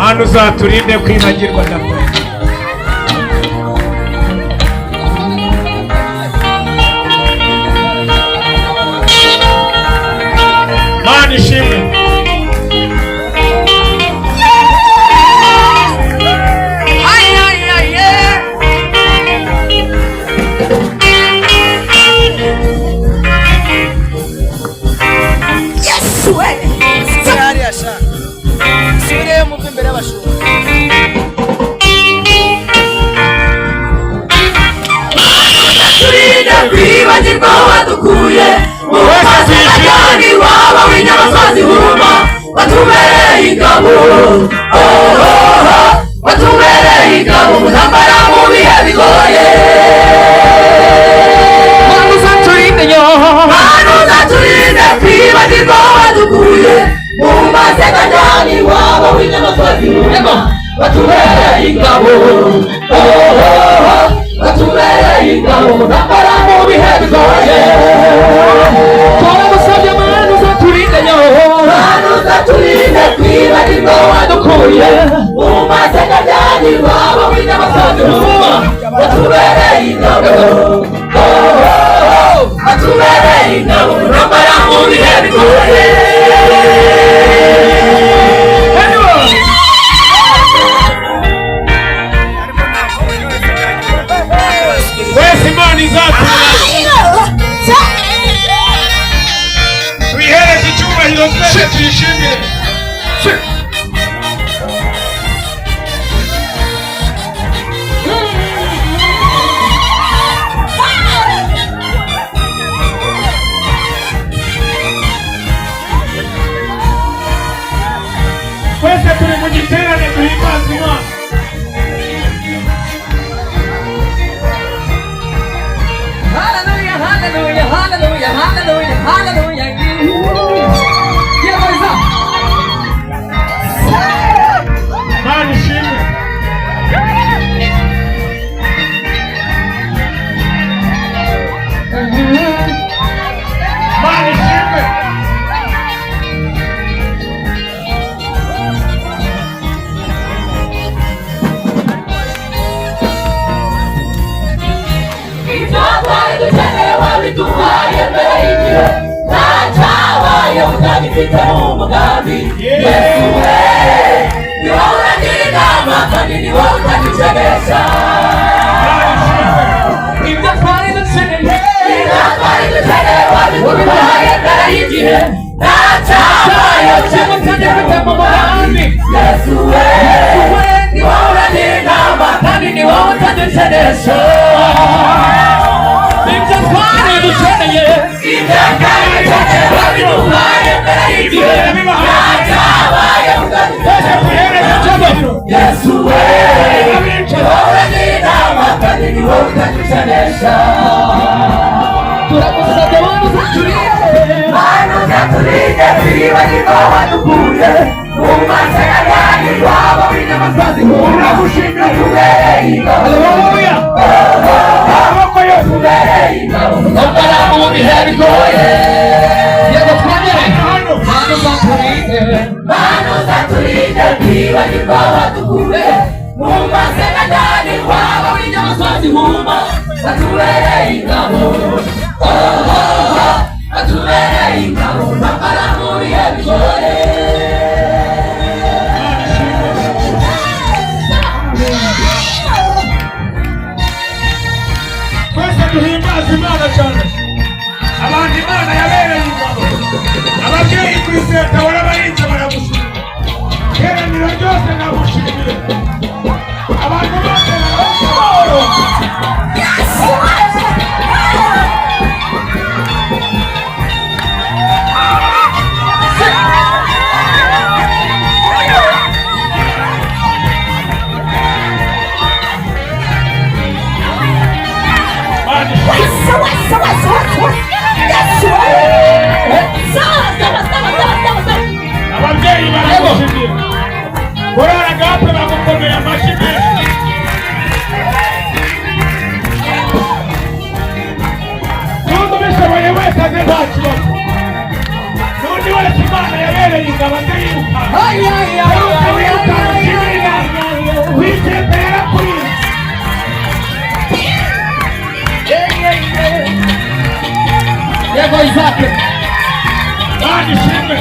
Mana uzaturinde kwibagirwa ndakora. Mana ishimwe. Kwibagirwa wadukuye mu basajani waba w'inyamaswa zihuma watubereye ingabo watubereye ingabo mu ntambara mu bihe bigoye Mana uzaturinde kwibagirwa wadukuye mu basajani waba w'inyamaswa zihuma watubereye ingabo watubereye ingabo mu ntambara mu bihe bigoye Twaragusabye Mana uzaturinde Mana uzaturinde kwibagirwa wadukuye mu masezerano waba w'inyamaswa zihuma watubereye ingabo watubereye ingabo mu ntambara mu bihe bigoye Ay, ay, ay, ay, ay, ay, ay. witembera kuri yego Isake Imana ishimwe.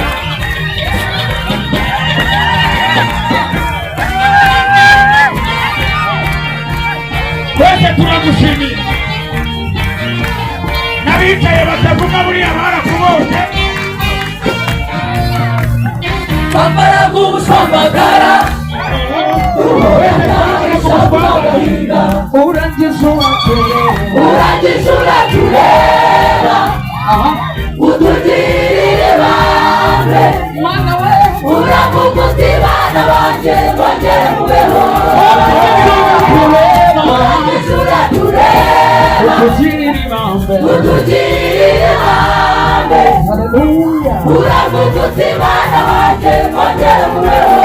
Twese turagushimiye n'abicaye batavuga buriya barakubonye bambara nk'ubushwambagara urangiza uratureba utugirire ibambe uravuga uti bana banjye bongere mubeho urangiza uratureba utugirire ibambe uravuga uti bana banjye bongere mubeho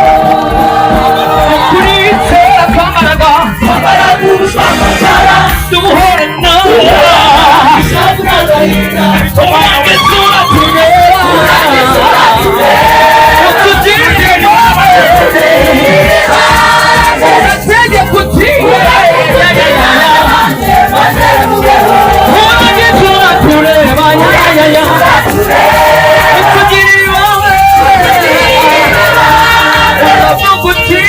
twambara nk'ubushwambagara duhorana ishavu n'agahinda urangiza uratureba utugirire urategeka uti urangiza uratureba utugirire ibambe uravuga uti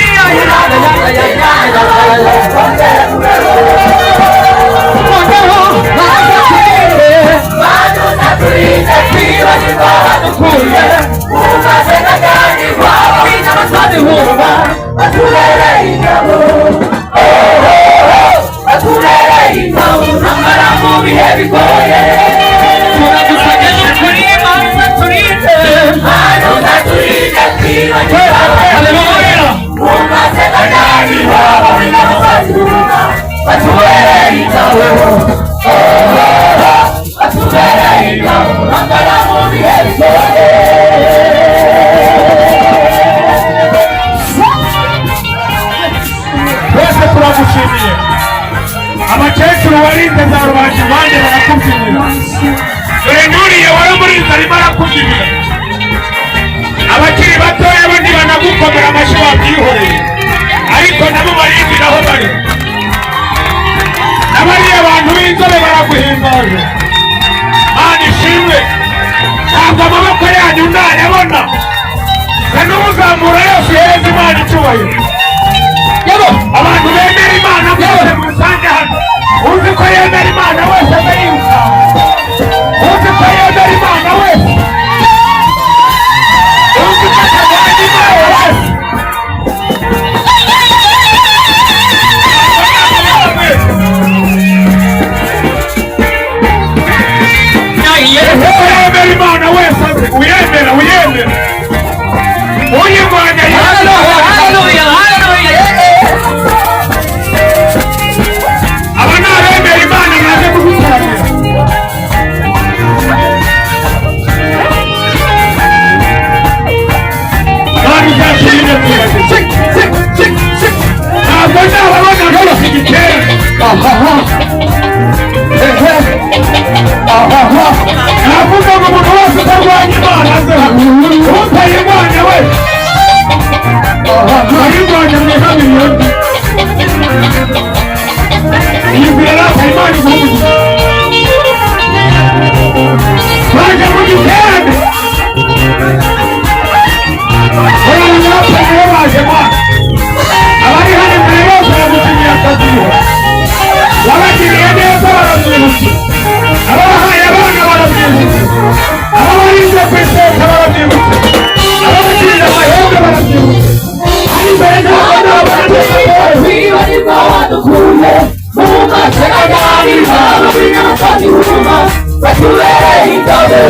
twese turagushimiye. Abakecuru warinze za rubanda abandi barakubyinira, dore n'uriya waramurinze arimo arakubyinira. Abakiri batoya bo ntibanagukomera amashyi wabyihoreye, ariko nabo barindira aho bari. N'abariya bantu b'inzobe baraguhimbaje. Mana ishimwe, ntabwo amaboko yanyu ndayabona, n'umuzamura yose yeza Imana icyubahiro. Abantu bemera Imana mwese musange hano, uzi ko yemera Imana wese abe yiruka, uzi ko yemera Imana wese, uzi ko atarwanya Imana wese. Uyemera Imana wese abe, uyemera uyirwanya aba ni abemera Imana mwaje kugusangira. Kandi byashimye mwibaze ntabwo nababona rwose igitera navuga ngo umuntu wese utarwanya Imana aze hano, utayirwanya wese ayirwanya mu ihamiriye iyi nzira rata Imana iguhugiye. Baje mu giterane abantu bapfuye baje Mana, abari hano imbere bose bagushimiye akaziho, wabagiriye neza barabyibutse, ababahaye abana barabyibutse, ababarinze ku iseta barabyibutse, ababagirira amahembe barabyibutse, ari imbere n'abana wibagirwa wadukuye mu masegadari bababinya bakanyuruma batubereye ingabo